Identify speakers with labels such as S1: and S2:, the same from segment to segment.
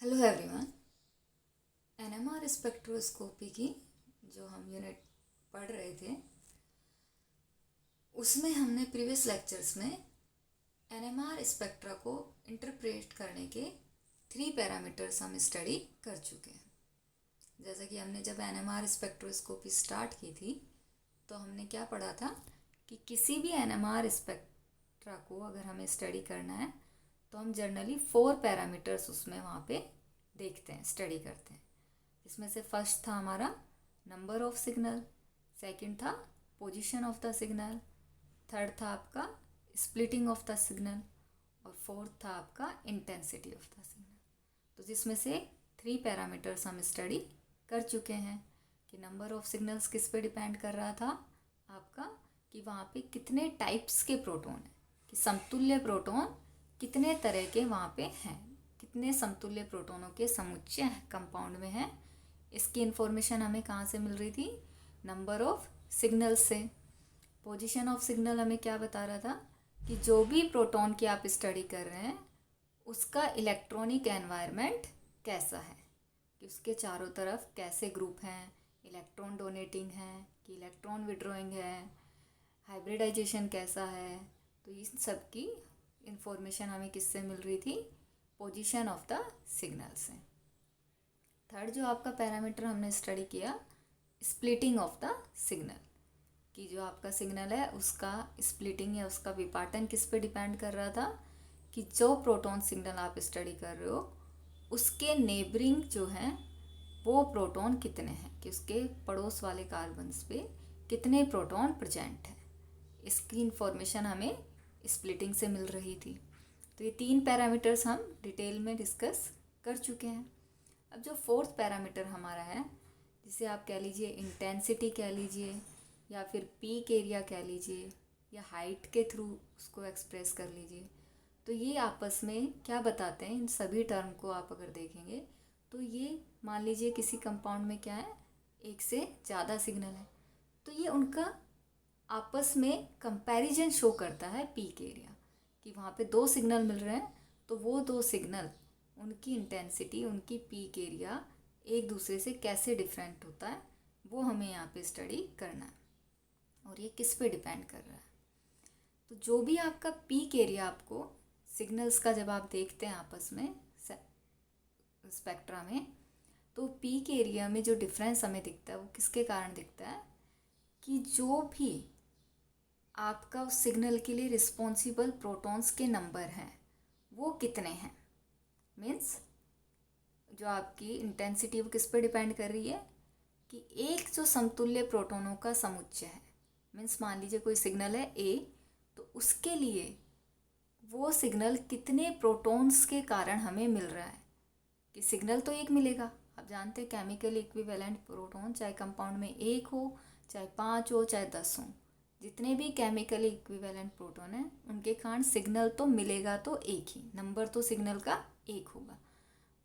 S1: Hello everyone. NMR spectroscopy की जो हम यूनिट पढ़ रहे थे उसमें हमने प्रीवियस लेक्चर्स में एनएमआर स्पेक्ट्रा को इंटरप्रेट करने के 3 पैरामीटर्स हम स्टडी कर चुके हैं। जैसा कि हमने जब एनएमआर स्पेक्ट्रोस्कोपी स्टार्ट की थी तो हमने क्या पढ़ा था कि किसी भी एनएमआर स्पेक्ट्रा को अगर हमें स्टडी करना है तो हम जनरली 4 पैरामीटर्स उसमें वहाँ पे देखते हैं, स्टडी करते हैं। इसमें से फर्स्ट था हमारा नंबर ऑफ सिग्नल, सेकंड था position of the signal, third था आपका स्प्लिटिंग ऑफ द सिग्नल और फोर्थ था आपका इंटेंसिटी ऑफ द सिग्नल। तो जिसमें से 3 पैरामीटर्स हम स्टडी कर चुके हैं कि नंबर ऑफ सिग्नल्स किस पे डिपेंड कर रहा था आपका, कि वहाँ पे कितने टाइप्स के प्रोटॉन हैं, कि समतुल्य प्रोटॉन कितने तरह के वहाँ पे हैं, कितने समतुल्य प्रोटॉनों के समुच्चय कंपाउंड में हैं। इसकी इन्फॉर्मेशन हमें कहाँ से मिल रही थी? नंबर ऑफ सिग्नल से। पोजीशन ऑफ सिग्नल हमें क्या बता रहा था कि जो भी प्रोटॉन की आप स्टडी कर रहे हैं उसका इलेक्ट्रॉनिक एनवायरनमेंट कैसा है, कि उसके चारों तरफ कैसे ग्रुप हैं, इलेक्ट्रॉन डोनेटिंग है कि इलेक्ट्रॉन विड्रॉइंग है, हाइब्रिडाइजेशन कैसा है। तो इस सब की इंफॉर्मेशन हमें किससे मिल रही थी? पोजीशन ऑफ द सिग्नल से। थर्ड जो आपका पैरामीटर हमने स्टडी किया, स्प्लिटिंग ऑफ द सिग्नल, कि जो आपका सिग्नल है उसका स्प्लिटिंग या उसका विपाटन किस पे डिपेंड कर रहा था, कि जो प्रोटॉन सिग्नल आप स्टडी कर रहे हो उसके नेबरिंग जो हैं वो प्रोटॉन कितने हैं, कि उसके पड़ोस वाले कार्बन्स पे कितने प्रोटॉन प्रेजेंट हैं। इसकी इंफॉर्मेशन हमें स्प्लिटिंग से मिल रही थी। तो ये 3 पैरामीटर्स हम डिटेल में डिस्कस कर चुके हैं। अब जो फोर्थ पैरामीटर हमारा है, जिसे आप कह लीजिए इंटेंसिटी कह लीजिए या फिर पीक एरिया कह लीजिए या हाइट के थ्रू उसको एक्सप्रेस कर लीजिए, तो ये आपस में क्या बताते हैं? इन सभी टर्म को आप अगर देखेंगे तो ये मान लीजिए किसी कंपाउंड में क्या है, एक से ज़्यादा सिग्नल है, तो ये उनका आपस में कंपैरिजन शो करता है पीक एरिया, कि वहाँ पे 2 सिग्नल मिल रहे हैं तो वो 2 सिग्नल उनकी इंटेंसिटी, उनकी पीक एरिया एक दूसरे से कैसे डिफरेंट होता है वो हमें यहाँ पे स्टडी करना है और ये किस पे डिपेंड कर रहा है। तो जो भी आपका पीक एरिया आपको सिग्नल्स का जब आप देखते हैं आपस में स्पेक्ट्रा में, तो पीक एरिया में जो डिफरेंस हमें दिखता है वो किसके कारण दिखता है, कि जो भी आपका उस सिग्नल के लिए रिस्पॉन्सिबल प्रोटॉन्स के नंबर हैं वो कितने हैं। मीन्स जो आपकी इंटेंसिटी वो किस पे डिपेंड कर रही है, कि एक जो समतुल्य प्रोटॉनों का समुच्चय है। मीन्स मान लीजिए कोई सिग्नल है ए, तो उसके लिए वो सिग्नल कितने प्रोटॉन्स के कारण हमें मिल रहा है, कि सिग्नल तो एक मिलेगा। आप जानते हैं केमिकल इक्विवेलेंट प्रोटॉन चाहे कंपाउंड में 1 हो, चाहे 5 हो, चाहे 10 हो, जितने भी केमिकली इक्विवेलेंट प्रोटॉन हैं उनके कारण सिग्नल तो मिलेगा, तो एक ही नंबर तो सिग्नल का एक होगा।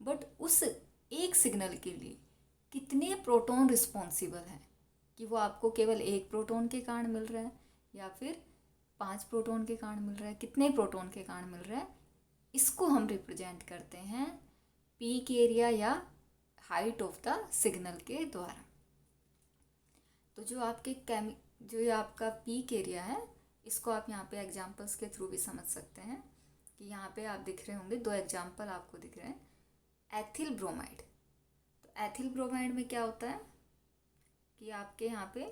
S1: बट उस एक सिग्नल के लिए कितने प्रोटॉन रिस्पॉन्सिबल हैं, कि वो आपको केवल 1 प्रोटॉन के कारण मिल रहा है या फिर 5 प्रोटॉन के कारण मिल रहा है, कितने प्रोटॉन के कारण मिल रहा है, इसको हम रिप्रेजेंट करते हैं पीक एरिया या हाइट ऑफ द सिग्नल के द्वारा। तो जो ये आपका पीक एरिया है इसको आप यहाँ पे एग्जांपल्स के थ्रू भी समझ सकते हैं, कि यहाँ पे आप दिख रहे होंगे 2 एग्जांपल आपको दिख रहे हैं। एथिल ब्रोमाइड, तो एथिल ब्रोमाइड में क्या होता है कि आपके यहाँ पे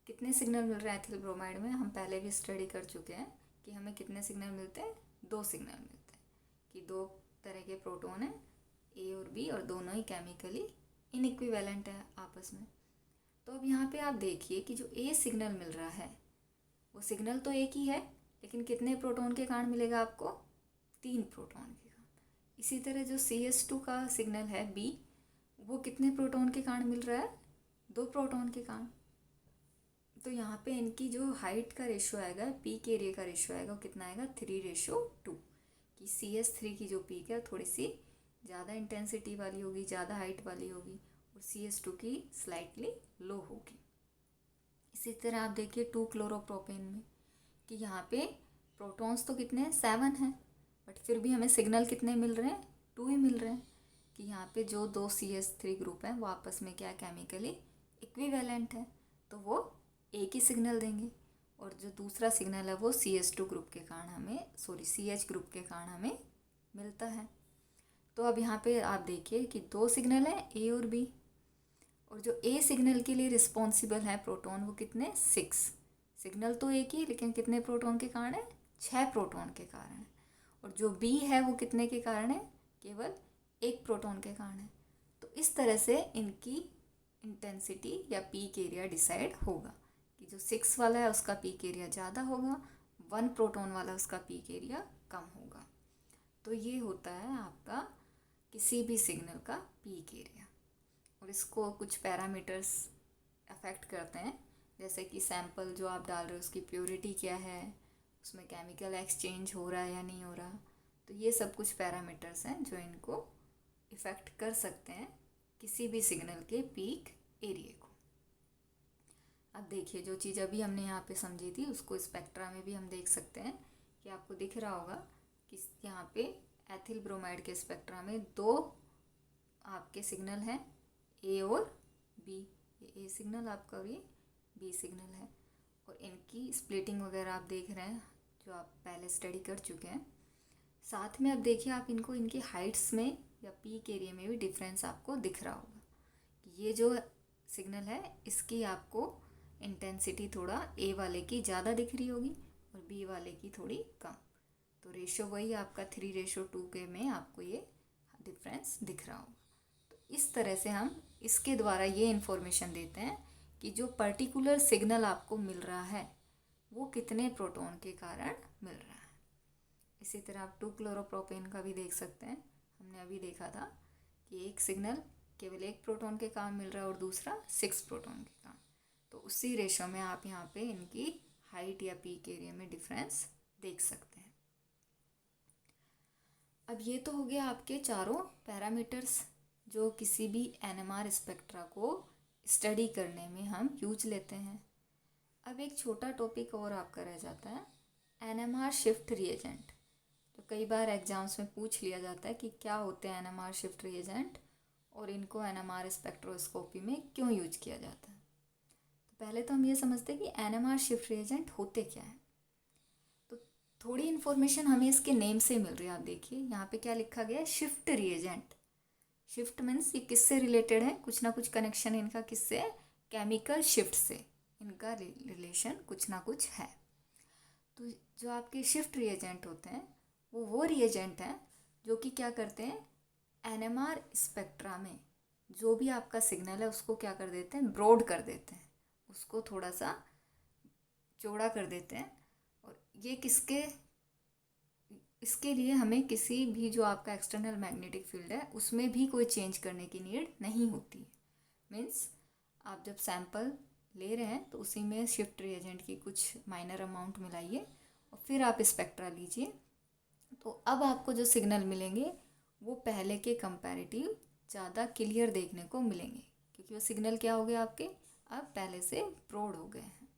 S1: कितने सिग्नल मिल रहे हैं एथिल ब्रोमाइड में, हम पहले भी स्टडी कर चुके हैं कि हमें कितने सिग्नल मिलते हैं, 2 सिग्नल मिलते हैं, कि 2 तरह के प्रोटॉन हैं ए और बी और दोनों ही केमिकली इनइक्विवेलेंट है आपस में। तो अब यहाँ पे आप देखिए कि जो ए सिग्नल मिल रहा है वो सिग्नल तो एक ही है, लेकिन कितने प्रोटॉन के कारण मिलेगा आपको? 3 प्रोटॉन के कारण। इसी तरह जो CS2 का सिग्नल है बी, वो कितने प्रोटॉन के कारण मिल रहा है? 2 प्रोटॉन के कारण। तो यहाँ पे इनकी जो हाइट का रेशियो आएगा, पीक एरिया का रेशियो आएगा, वो कितना आएगा? 3:2, कि CS3 की जो पीक है थोड़ी सी ज़्यादा इंटेंसिटी वाली होगी, ज़्यादा हाइट वाली होगी, और CS2 की स्लाइटली लो होगी। इसी तरह आप देखिए 2 क्लोरोप्रोपेन में, कि यहाँ पे प्रोटॉन्स तो कितने हैं? 7 हैं, बट फिर भी हमें सिग्नल कितने मिल रहे हैं? 2 ही मिल रहे हैं, कि यहाँ पे जो दो CH3 ग्रुप हैं वो आपस में क्या केमिकली इक्विवेलेंट है, तो वो एक ही सिग्नल देंगे, और जो दूसरा सिग्नल है वो CH2 ग्रुप के कारण हमें CH ग्रुप के कारण हमें मिलता है। तो अब यहाँ पे आप देखिए कि दो सिग्नल हैं A और B, और जो A सिग्नल के लिए रिस्पॉन्सिबल है प्रोटॉन वो कितने 6, सिग्नल तो एक ही लेकिन कितने प्रोटॉन के कारण है 6 प्रोटॉन के कारण है, और जो B है वो कितने के कारण है केवल 1 प्रोटॉन के कारण है। तो इस तरह से इनकी इंटेंसिटी या पीक एरिया डिसाइड होगा कि जो 6 वाला है उसका पीक एरिया ज़्यादा होगा, 1 प्रोटॉन वाला उसका पीक एरिया कम होगा। तो ये होता है आपका किसी भी सिग्नल का पीक एरिया, और इसको कुछ पैरामीटर्स अफेक्ट करते हैं, जैसे कि सैंपल जो आप डाल रहे हो उसकी प्योरिटी क्या है, उसमें केमिकल एक्सचेंज हो रहा है या नहीं हो रहा। तो ये सब कुछ पैरामीटर्स हैं जो इनको इफ़ेक्ट कर सकते हैं किसी भी सिग्नल के पीक एरिया को। अब देखिए जो चीज़ अभी हमने यहाँ पे समझी थी उसको स्पेक्ट्रा में भी हम देख सकते हैं कि आपको दिख रहा होगा कि यहाँ पे एथिल ब्रोमाइड के स्पेक्ट्रा में दो आपके सिग्नल हैं A और B, ये A सिग्नल आपका और ये B सिग्नल है, और इनकी स्प्लिटिंग वगैरह आप देख रहे हैं जो आप पहले स्टडी कर चुके हैं। साथ में अब देखिए आप इनको इनकी हाइट्स में या पीक एरिया में भी डिफरेंस आपको दिख रहा होगा कि ये जो सिग्नल है इसकी आपको इंटेंसिटी थोड़ा A वाले की ज़्यादा दिख रही होगी और B वाले की थोड़ी कम, तो रेशो वही आपका 3:2 के में आपको ये डिफरेंस दिख रहा होगा। तो इस तरह से हम इसके द्वारा ये इन्फॉर्मेशन देते हैं कि जो पर्टिकुलर सिग्नल आपको मिल रहा है वो कितने प्रोटॉन के कारण मिल रहा है। इसी तरह आप 2-क्लोरोप्रोपेन का भी देख सकते हैं, हमने अभी देखा था कि एक सिग्नल केवल 1 प्रोटॉन के कारण मिल रहा है और दूसरा 6 प्रोटॉन के कारण, तो उसी रेशो में आप यहाँ पे इनकी हाइट या पीक एरिया में डिफरेंस देख सकते हैं। अब ये तो हो गया आपके चारों पैरामीटर्स जो किसी भी NMR स्पेक्ट्रा को स्टडी करने में हम यूज लेते हैं। अब एक छोटा टॉपिक और आपका रह जाता है NMR शिफ्ट रिएजेंट, तो कई बार एग्जाम्स में पूछ लिया जाता है कि क्या होते हैं NMR शिफ्ट रिएजेंट और इनको NMR स्पेक्ट्रोस्कोपी में क्यों यूज किया जाता है। तो पहले तो हम ये समझते हैं कि NMR शिफ्ट रिएजेंट होते क्या हैं। तो थोड़ी इन्फॉर्मेशन हमें इसके नेम से मिल रही है। आप देखिए यहाँ पे क्या लिखा गया है, शिफ्ट रिएजेंट। शिफ्ट मीन्स ये किससे रिलेटेड है, कुछ ना कुछ कनेक्शन इनका किससे है, केमिकल शिफ्ट से इनका रिलेशन कुछ ना कुछ है। तो जो आपके शिफ्ट रिएजेंट होते हैं वो रिएजेंट हैं जो कि क्या करते हैं, NMR स्पेक्ट्रा में जो भी आपका सिग्नल है उसको क्या कर देते हैं, ब्रॉड कर देते हैं, उसको थोड़ा सा चौड़ा कर देते हैं। और ये इसके लिए हमें किसी भी जो आपका एक्सटर्नल मैग्नेटिक फील्ड है उसमें भी कोई चेंज करने की नीड नहीं होती है। मीन्स आप जब सैंपल ले रहे हैं तो उसी में शिफ्ट रिएजेंट की कुछ माइनर अमाउंट मिलाइए और फिर आप स्पेक्ट्रा लीजिए, तो अब आपको जो सिग्नल मिलेंगे वो पहले के कंपैरेटिव ज़्यादा क्लियर देखने को मिलेंगे, क्योंकि वो सिग्नल क्या हो गए आपके अब पहले से ब्रॉड हो गए हैं।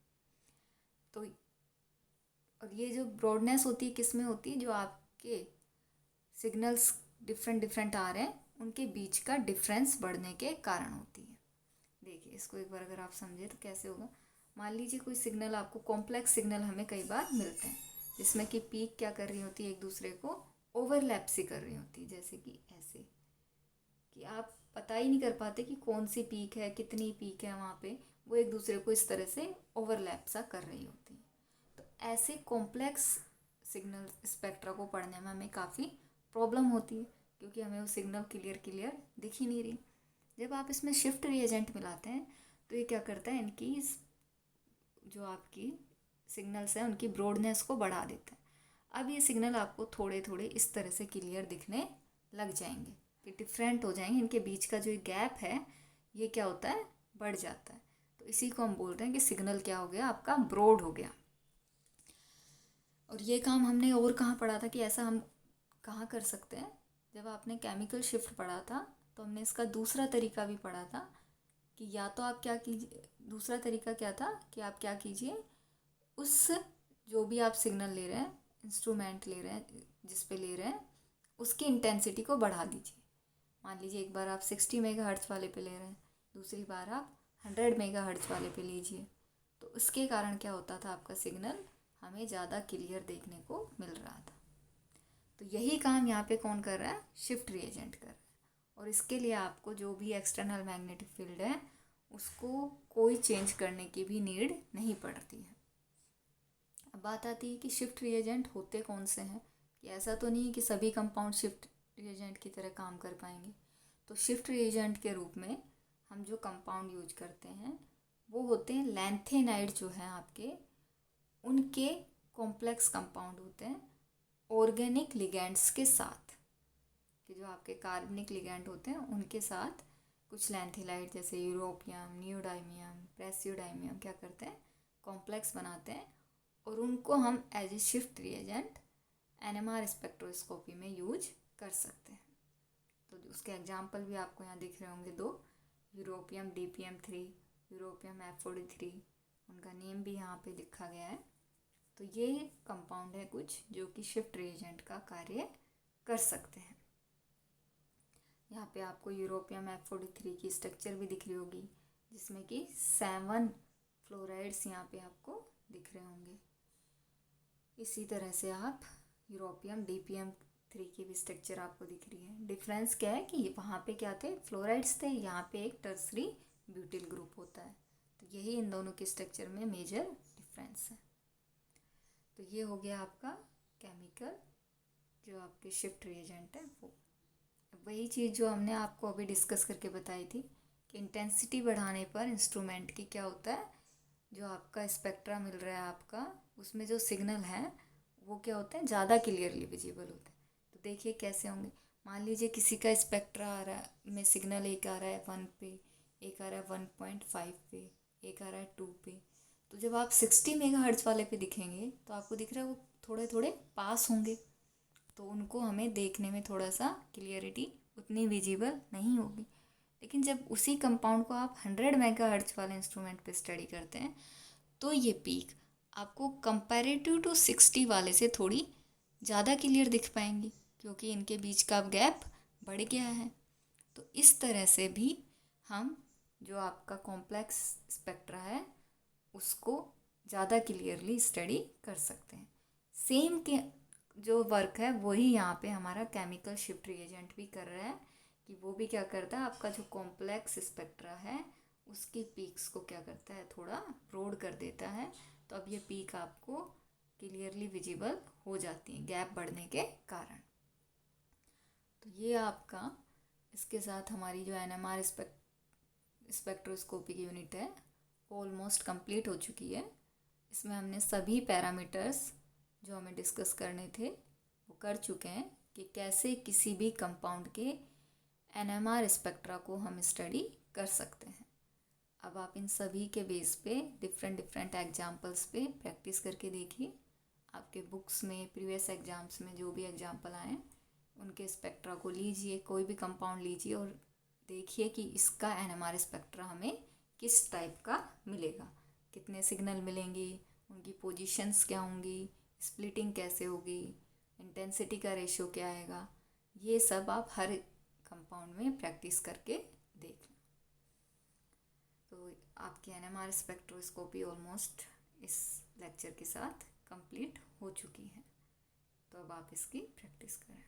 S1: तो और ये जो ब्रॉडनेस होती है किस में होती है, जो आपके सिग्नल्स डिफरेंट आ रहे हैं उनके बीच का डिफरेंस बढ़ने के कारण होती है। देखिए इसको एक बार अगर आप समझे तो कैसे होगा, मान लीजिए कोई सिग्नल आपको कॉम्प्लेक्स सिग्नल हमें कई बार मिलते हैं जिसमें कि पीक क्या कर रही होती है, एक दूसरे को ओवरलैप सी कर रही होती है, जैसे कि ऐसे कि आप पता ही नहीं कर पाते कि कौन सी पीक है कितनी पीक है, वहाँ पे वो एक दूसरे को इस तरह से ओवरलैप सा कर रही होती है। तो ऐसे कॉम्प्लेक्स सिग्नल स्पेक्ट्रा को पढ़ने में हमें काफ़ी प्रॉब्लम होती है क्योंकि हमें वो सिग्नल क्लियर दिख ही नहीं रही। जब आप इसमें शिफ्ट रिएजेंट मिलाते हैं तो ये क्या करता है, इनकी जो आपकी सिग्नल्स हैं उनकी ब्रॉडनेस को बढ़ा देता है। अब ये सिग्नल आपको थोड़े थोड़े इस तरह से क्लियर दिखने लग जाएंगे कि डिफरेंट हो जाएंगे, इनके बीच का जो गैप है ये क्या होता है, बढ़ जाता है। तो इसी को हम बोल रहे हैं कि सिग्नल क्या हो गया, आपका ब्रॉड हो गया। और ये काम हमने और कहाँ पढ़ा था कि ऐसा हम कहाँ कर सकते हैं, जब आपने केमिकल शिफ्ट पढ़ा था तो हमने इसका दूसरा तरीका भी पढ़ा था कि या तो आप क्या कीजिए, दूसरा तरीका क्या था कि आप क्या कीजिए, उस जो भी आप सिग्नल ले रहे हैं, इंस्ट्रूमेंट ले रहे हैं जिस पे ले रहे हैं, उसकी इंटेंसिटी को बढ़ा दीजिए। मान लीजिए एक बार आप 60 मेगाहर्ट्ज़ वाले पे ले रहे हैं, दूसरी बार आप 100 मेगाहर्ट्ज़ वाले पे लीजिए, तो उसके कारण क्या होता था, आपका सिग्नल हमें ज़्यादा क्लियर देखने को मिल रहा था। तो यही काम यहाँ पे कौन कर रहा है, शिफ्ट रीएजेंट कर रहा है। और इसके लिए आपको जो भी एक्सटर्नल मैग्नेटिक फील्ड है उसको कोई चेंज करने की भी नीड नहीं पड़ती है। अब बात आती है कि शिफ्ट रीएजेंट होते कौन से हैं, कि ऐसा तो नहीं है कि सभी कंपाउंड शिफ्ट रीएजेंट की तरह काम कर पाएंगे। तो शिफ्ट रीएजेंट के रूप में हम जो कंपाउंड यूज करते हैं वो होते हैं लैंथेनाइड, जो है आपके उनके कॉम्प्लेक्स कंपाउंड होते हैं ऑर्गेनिक लिगेंड्स के साथ, कि जो आपके कार्बनिक लिगेंड होते हैं उनके साथ कुछ लैंथेनाइड जैसे यूरोपियम, नियोडाइमियम, प्रेसियोडाइमियम क्या करते हैं, कॉम्प्लेक्स बनाते हैं और उनको हम as a shift reagent NMR spectroscopy में यूज कर सकते हैं। तो उसके एग्जाम्पल भी आपको यहाँ दिख रहे होंगे दो, यूरोपियम DPM3, यूरोपियम FOD3, उनका नेम भी यहाँ पे लिखा गया है। तो ये कंपाउंड है कुछ जो कि शिफ्ट रिएजेंट का कार्य कर सकते हैं। यहाँ पे आपको यूरोपियम FOD3 की स्ट्रक्चर भी दिख रही होगी, जिसमें कि 7 फ्लोराइड्स यहाँ पे आपको दिख रहे होंगे। इसी तरह से आप यूरोपियम DPM3 की भी स्ट्रक्चर आपको दिख रही है। डिफरेंस क्या है कि वहाँ पे क्या थे, फ्लोराइड्स थे, यहाँ पे एक टर्सरी ब्यूटिल ग्रुप होता है। तो यही इन दोनों के स्ट्रक्चर में मेजर डिफरेंस है। तो ये हो गया आपका केमिकल जो आपके शिफ्ट रिएजेंट है वो। वही चीज़ जो हमने आपको अभी डिस्कस करके बताई थी कि इंटेंसिटी बढ़ाने पर इंस्ट्रूमेंट की क्या होता है, जो आपका स्पेक्ट्रा मिल रहा है आपका, उसमें जो सिग्नल है वो क्या होते हैं, ज़्यादा क्लियरली विजिबल होते हैं। तो देखिए कैसे होंगे, मान लीजिए किसी का स्पेक्ट्रा आ रहा है में सिग्नल एक आ रहा है 1 पे, एक आ रहा है 1.5 पे, एक आ रहा है 2 पे। तो जब आप 60 मेगाहर्ट्ज़ वाले पे दिखेंगे तो आपको दिख रहा है वो थोड़े थोड़े पास होंगे, तो उनको हमें देखने में थोड़ा सा क्लियरिटी उतनी विजिबल नहीं होगी। लेकिन जब उसी कंपाउंड को आप 100 मेगाहर्ट्ज़ वाले इंस्ट्रूमेंट पे स्टडी करते हैं तो ये पीक आपको कंपैरेटिव टू 60 वाले से थोड़ी ज़्यादा क्लियर दिख पाएंगी, क्योंकि इनके बीच का गैप बढ़ गया है। तो इस तरह से भी हम जो आपका कॉम्प्लेक्स स्पेक्ट्रा है उसको ज़्यादा क्लियरली स्टडी कर सकते हैं। सेम के जो वर्क है वही यहाँ पे हमारा केमिकल शिफ्ट रिएजेंट भी कर रहा है, कि वो भी क्या करता है, आपका जो कॉम्प्लेक्स स्पेक्ट्रा है उसकी पीक्स को क्या करता है, थोड़ा ब्रॉड कर देता है। तो अब ये पीक आपको क्लियरली विजिबल हो जाती है गैप बढ़ने के कारण। तो ये आपका इसके साथ हमारी जो NMR स्पेक्ट्रोस्कोपी की यूनिट है ऑलमोस्ट कंप्लीट हो चुकी है। इसमें हमने सभी पैरामीटर्स जो हमें डिस्कस करने थे वो कर चुके हैं, कि कैसे किसी भी कंपाउंड के NMR स्पेक्ट्रा को हम स्टडी कर सकते हैं। अब आप इन सभी के बेस पे डिफरेंट एग्जाम्पल्स पे प्रैक्टिस करके देखिए। आपके बुक्स में प्रीवियस एग्जाम्स में जो भी एग्जाम्पल आए उनके स्पेक्ट्रा को लीजिए, कोई भी कंपाउंड लीजिए और देखिए कि इसका NMR स्पेक्ट्रा हमें किस टाइप का मिलेगा, कितने सिग्नल मिलेंगी, उनकी पोजीशंस क्या होंगी, स्प्लिटिंग कैसे होगी, इंटेंसिटी का रेशियो क्या आएगा। ये सब आप हर कंपाउंड में प्रैक्टिस करके देख लें। तो आपकी NMR स्पेक्ट्रोस्कोपी ऑलमोस्ट इस लेक्चर के साथ कंप्लीट हो चुकी है। तो अब आप इसकी प्रैक्टिस करें।